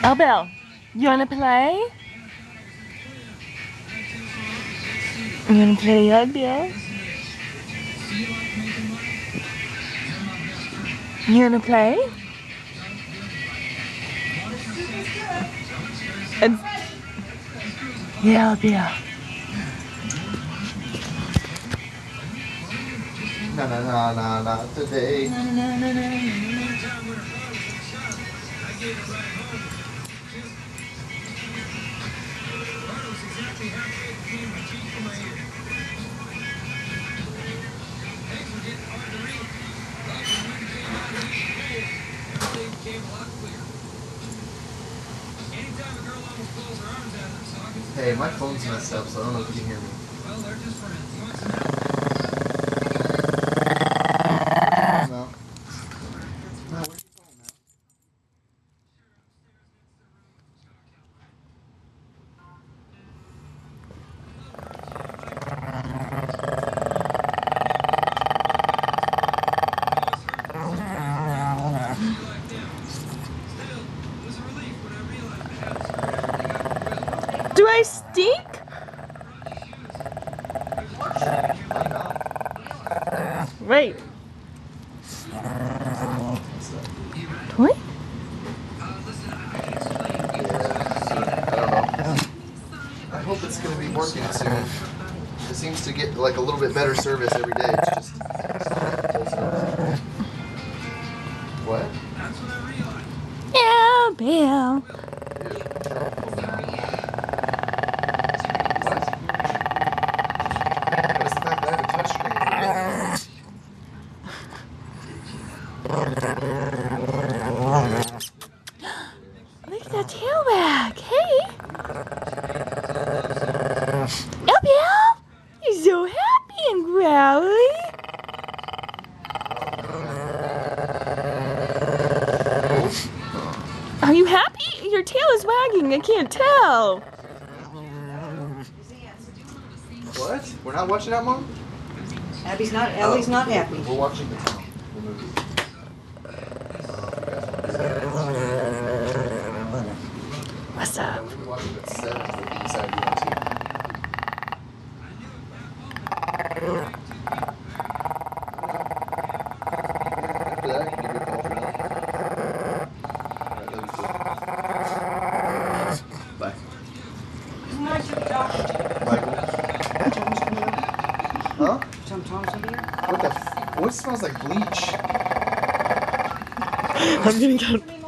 Oh, Bill, you wanna play? You wanna play hug, Bill? You wanna play? It's... Yeah, Bill. Na today. Hey, my phone's messed up, so I don't know if you can hear me. Well, they're just friends. You want some help? No. No, where's your phone now? Do I stink? Wait. What? I don't know. I hope it's going to be working soon. It seems to get like a little bit better service every day. It's just... What? Yeah, Bill. Look at that tail wag. Hey. Oh, Bill. You're so happy and growly. Are you happy? Your tail is wagging. I can't tell. What? We're not watching that, Mom? Ellie's not happy. We're watching the movie. What's up? We're watching the set of the inside you want After that, I can give you a call for that. Alright, love you too. Bye. Who might you be talking to? Michael. Tom's coming up? Huh? Tom's coming here? What the f... What smells like bleach? I'm gonna go.